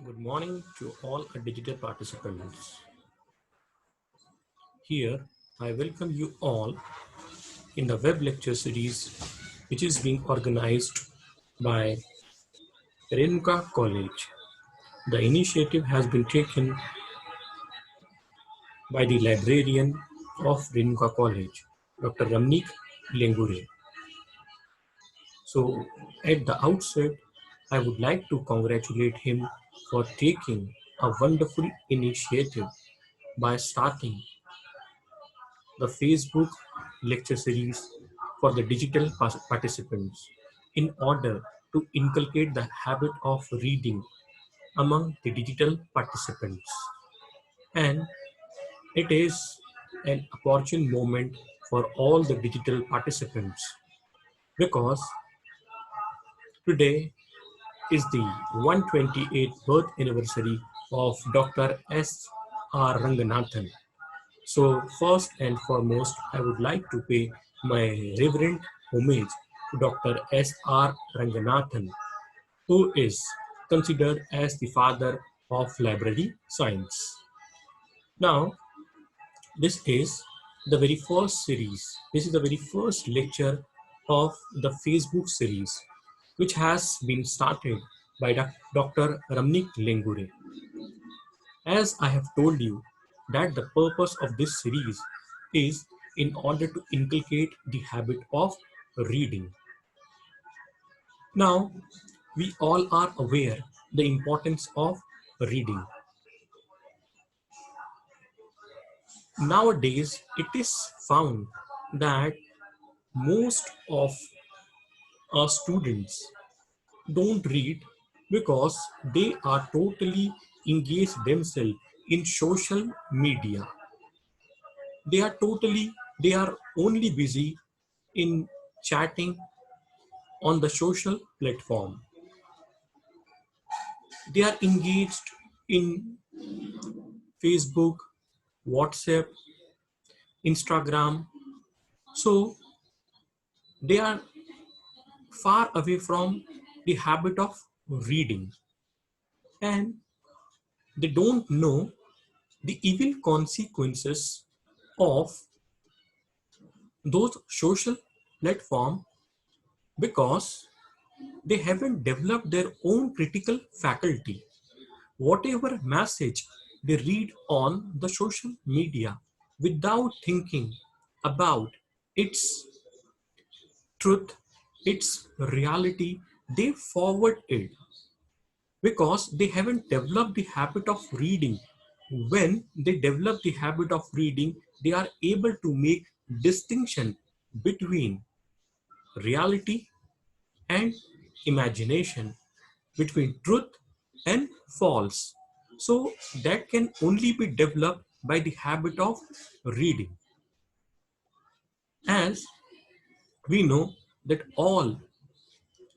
Good morning to all our digital participants. Here, I welcome you all in the web lecture series which is being organized by Renuka College. The initiative has been taken by the librarian of Renuka College, Dr. Ramnik Lengure. So, at the outset, I would like to congratulate him for taking a wonderful initiative by starting the Facebook lecture series for the digital participants in order to inculcate the habit of reading among the digital participants. And it is an opportune moment for all the digital participants because today is the 128th birth anniversary of Dr. S. R. Ranganathan. So first and foremost, I would like to pay my reverent homage to Dr. S. R. Ranganathan, who is considered as the father of library science. Now, this is the very first series. This is the very first lecture of the Facebook series, which has been started by Dr. Ramnik Lengure. As I have told you that the purpose of this series is in order to inculcate the habit of reading. Now, we all are aware the importance of reading. Nowadays, it is found that most of our students don't read because they are totally engaged themselves in social media. They are only busy in chatting on the social platform. They are engaged in Facebook, WhatsApp, Instagram. So they are far away from the habit of reading, and they don't know the evil consequences of those social platform because they haven't developed their own critical faculty. Whatever message they read on the social media without thinking about its truth, its reality, they forward it because they haven't developed the habit of reading. When they develop the habit of reading, they are able to make distinction between reality and imagination, between truth and false. So that can only be developed by the habit of reading. As we know that all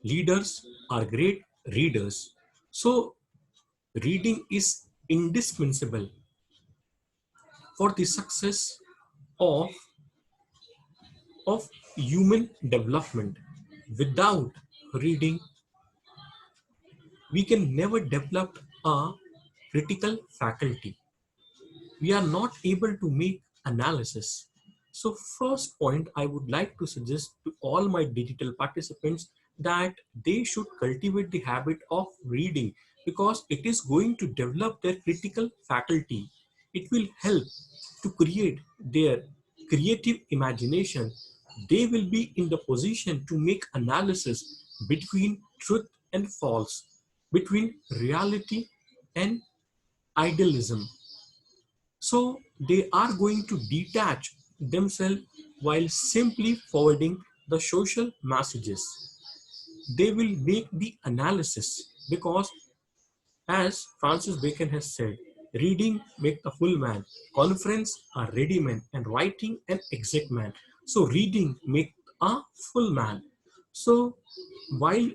leaders are great readers. So reading is indispensable for the success of, of human development. Without reading, we can never develop a critical faculty. We are not able to make analysis. So first point I would like to suggest to all my digital participants that they should cultivate the habit of reading because it is going to develop their critical faculty. It will help to create their creative imagination. They will be in the position to make analysis between truth and false, between reality and idealism. So they are going to detach themselves while simply forwarding the social messages. They will make the analysis because, as Francis Bacon has said, reading make the full man, conference a ready man, and writing an exact man. So reading make a full man. So while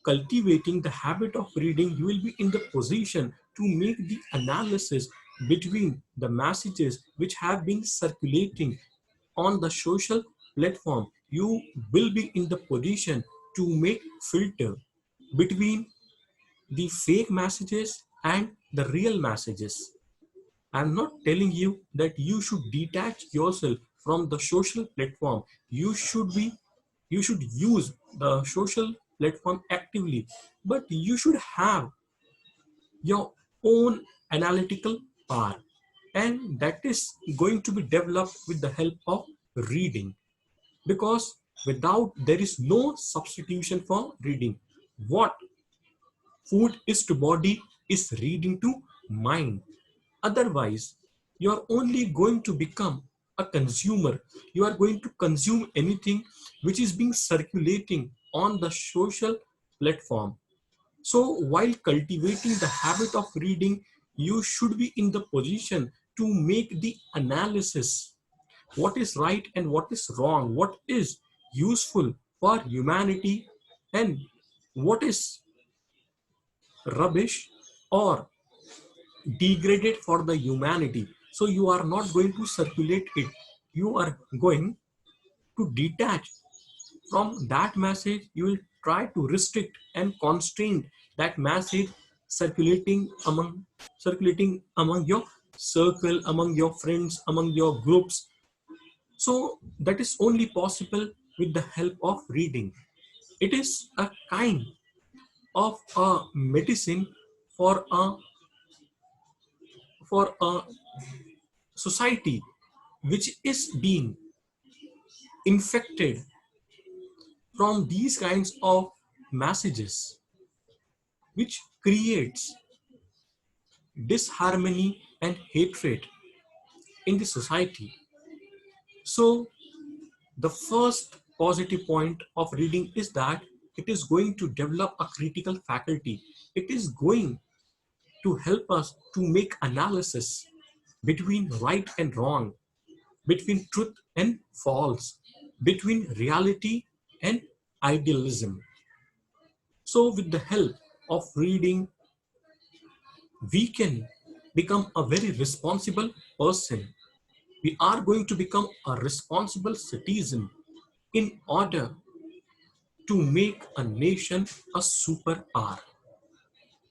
cultivating the habit of reading, you will be in the position to make the analysis between the messages which have been circulating on the social platform. You will be in the position to make filter between the fake messages and the real messages. I'm not telling you that you should detach yourself from the social platform. You should be, you should use the social platform actively, but you should have your own analytical power, and that is going to be developed with the help of reading, because without, there is no substitution for reading. What food is to body is reading to mind. Otherwise, you are only going to become a consumer. You are going to consume anything which is being circulating on the social platform. So while cultivating the habit of reading, you should be in the position to make the analysis. What is right and what is wrong? What is useful for humanity and what is rubbish or degraded for the humanity? So you are not going to circulate it. You are going to detach from that message. You will try to restrict and constrain that message circulating among your circle, among your friends, among your groups. So that is only possible with the help of reading. It is a kind of a medicine for a society which is being infected from these kinds of messages, which creates disharmony and hatred in the society. So the first positive point of reading is that it is going to develop a critical faculty. It is going to help us to make analysis between right and wrong, between truth and false, between reality and idealism. So with the help of reading, we can become a very responsible person. We are going to become a responsible citizen in order to make a nation a superpower.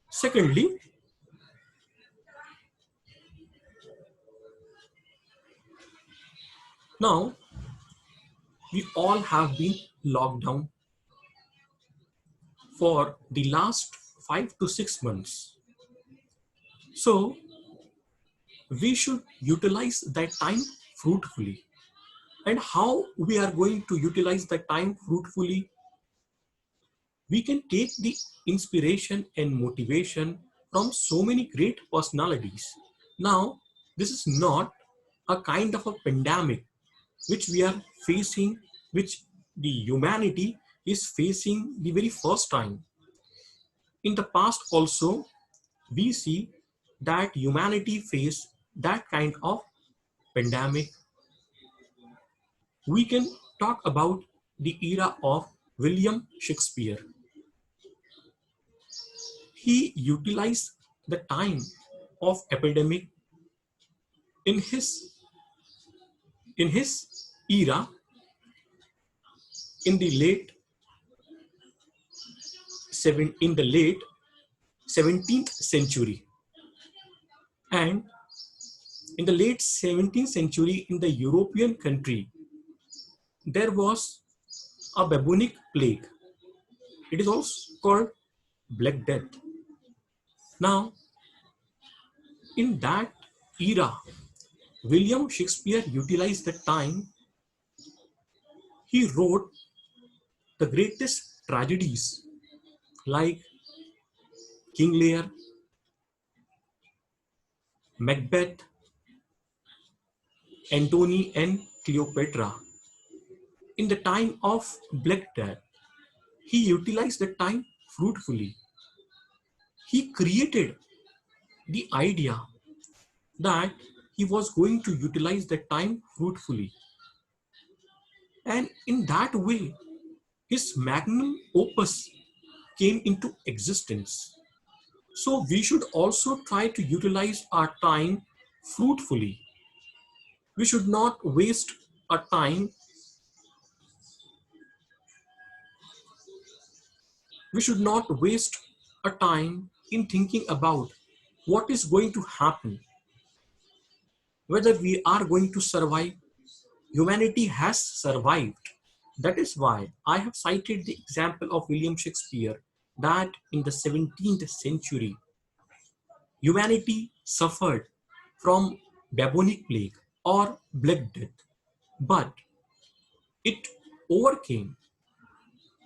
Secondly, now we all have been locked down for the last 5 to 6 months. So we should utilize that time fruitfully. And how we are going to utilize that time fruitfully? We can take the inspiration and motivation from so many great personalities. Now, this is not a kind of a pandemic which we are facing, which the humanity is facing the very first time. In the past also, we see that humanity faced that kind of pandemic. We can talk about the era of William Shakespeare. He utilized the time of epidemic in his era in the late in the late 17th century, and in the late 17th century in the European country there was a bubonic plague. It is also called Black Death. Now in that era, William Shakespeare utilized the time. He wrote the greatest tragedies like King Lear, Macbeth, Antony and Cleopatra. In the time of Black Death, he utilized the time fruitfully. He created the idea that he was going to utilize the time fruitfully. And in that way, his magnum opus came into existence. So we should also try to utilize our time fruitfully. We should not waste our time. We should not waste our time in thinking about what is going to happen, whether we are going to survive. Humanity has survived. That is why I have cited the example of William Shakespeare that in the 17th century, humanity suffered from bubonic plague or Black Death, but it overcame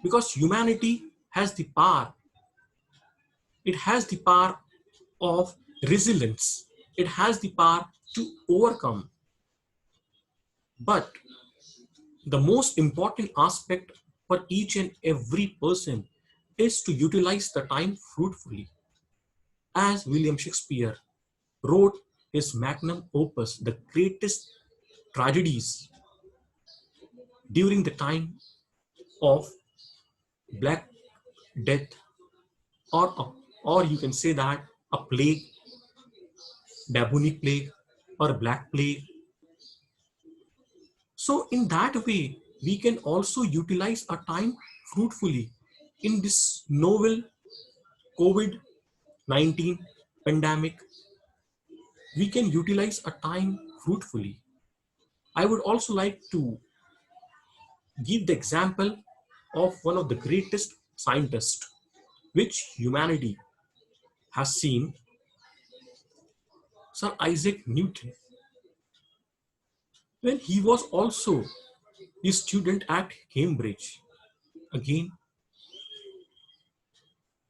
because humanity has the power. It has the power of resilience. It has the power to overcome. But the most important aspect for each and every person is to utilize the time fruitfully. As William Shakespeare wrote his magnum opus, the greatest tragedies during the time of Black Death, or you can say that a plague, bubonic plague, or black plague. So in that way, we can also utilize our time fruitfully in this novel COVID-19 pandemic. We can utilize our time fruitfully. I would also like to give the example of one of the greatest scientists which humanity has seen, Sir Isaac Newton. When he was also a student at Cambridge, again,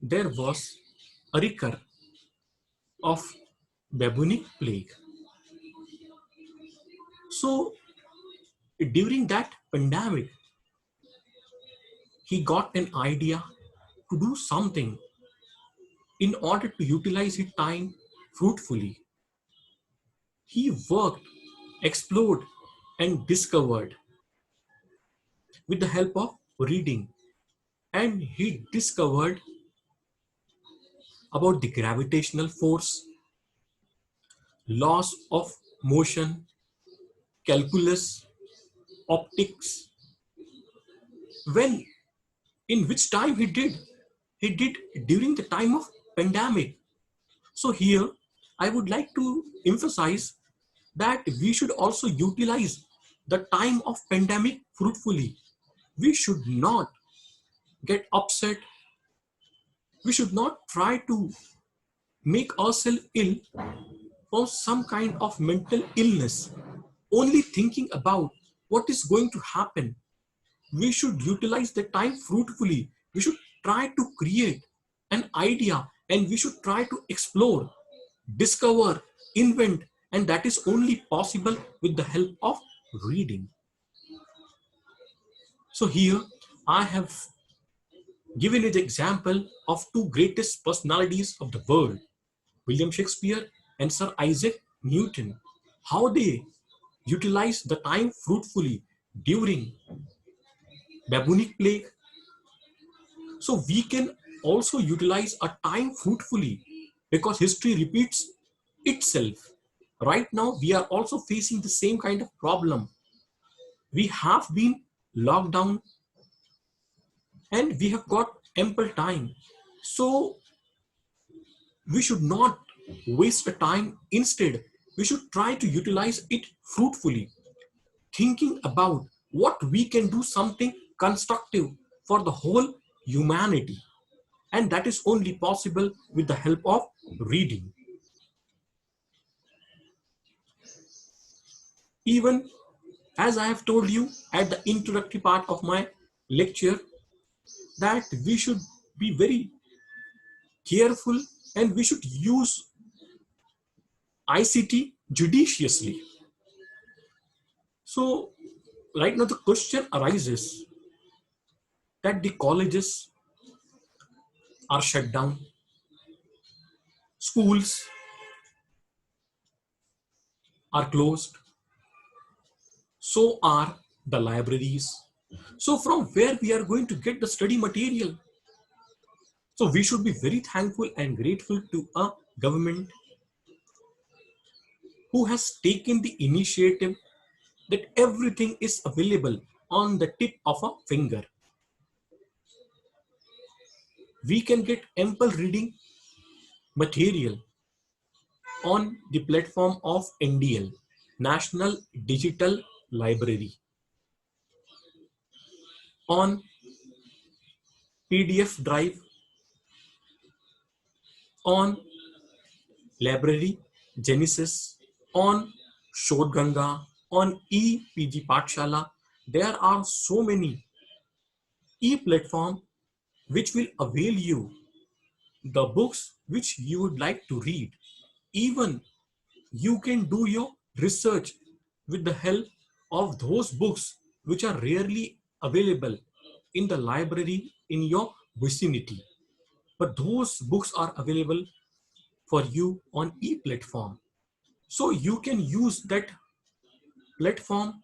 there was a recur of bubonic plague. So during that pandemic, he got an idea to do something in order to utilize his time fruitfully. He worked, explored, and discovered with the help of reading. And he discovered about the gravitational force, laws of motion, calculus, optics. When, in which time he did? He did during the time of pandemic. So here, I would like to emphasize that we should also utilize the time of pandemic fruitfully. We should not get upset. We should not try to make ourselves ill from some kind of mental illness, only thinking about what is going to happen. We should utilize the time fruitfully. We should try to create an idea and we should try to explore, discover, invent, and that is only possible with the help of reading. So here I have given you the example of two greatest personalities of the world, William Shakespeare and Sir Isaac Newton, how they utilized the time fruitfully during bubonic plague. So we can also utilize a time fruitfully because history repeats itself. Right now, we are also facing the same kind of problem. We have been locked down and we have got ample time. So we should not waste the time. Instead, we should try to utilize it fruitfully, thinking about what we can do something constructive for the whole humanity. And that is only possible with the help of reading. Even as I have told you at the introductory part of my lecture, that we should be very careful and we should use ICT judiciously. So right now the question arises that the colleges are shut down, schools are closed, so are the libraries. So from where we are going to get the study material? So we should be very thankful and grateful to a government who has taken the initiative that everything is available on the tip of a finger. We can get ample reading material on the platform of NDL, National Digital Library, on PDF drive, on Library Genesis, on Shodganga, on ePG Pathshala. There are so many e-platform which will avail you the books which you would like to read. Even you can do your research with the help of those books which are rarely available in the library in your vicinity. But those books are available for you on e-platform. So you can use that platform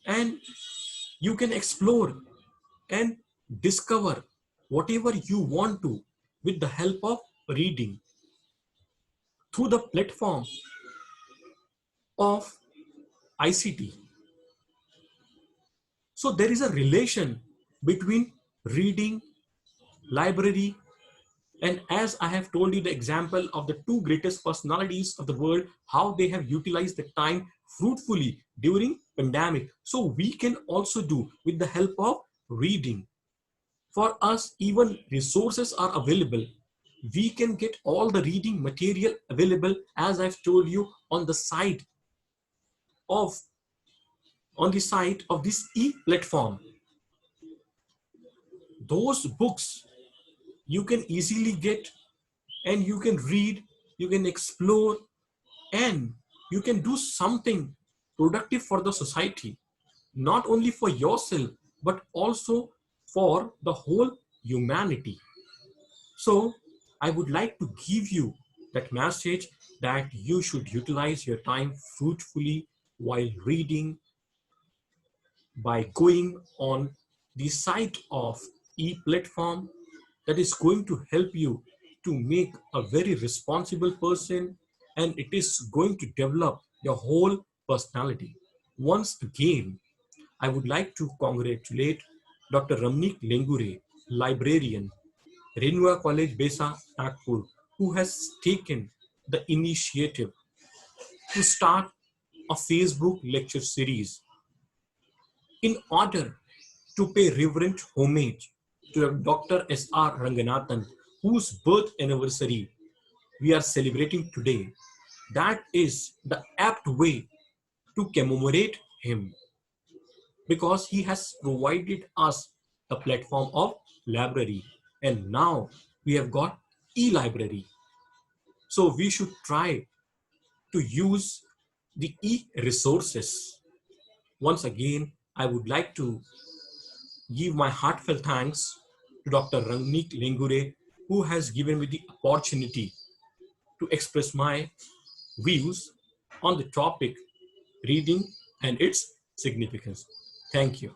and you can explore and discover whatever you want to with the help of reading through the platform of ICT. So there is a relation between reading, library, and as I have told you the example of the two greatest personalities of the world, how they have utilized the time fruitfully during pandemic. So we can also do with the help of reading. For us, even resources are available. We can get all the reading material available, as I've told you, on the site of this e-platform. Those books you can easily get and you can read, you can explore, and you can do something productive for the society, not only for yourself, but also for the whole humanity. So I would like to give you that message that you should utilize your time fruitfully while reading by going on the site of e-platform that is going to help you to make a very responsible person, and it is going to develop your whole personality. Once again, I would like to congratulate Dr. Ramnik Lengure, librarian, Renua College, Besa, Nagpur, who has taken the initiative to start a Facebook lecture series in order to pay reverent homage to Dr. S.R. Ranganathan, whose birth anniversary we are celebrating today. That is the apt way to commemorate him because he has provided us a platform of library, and now we have got e-library. So we should try to use the e-resources. Once again, I would like to give my heartfelt thanks to Dr. Rangnik Lengure, who has given me the opportunity to express my views on the topic reading and its significance. Thank you.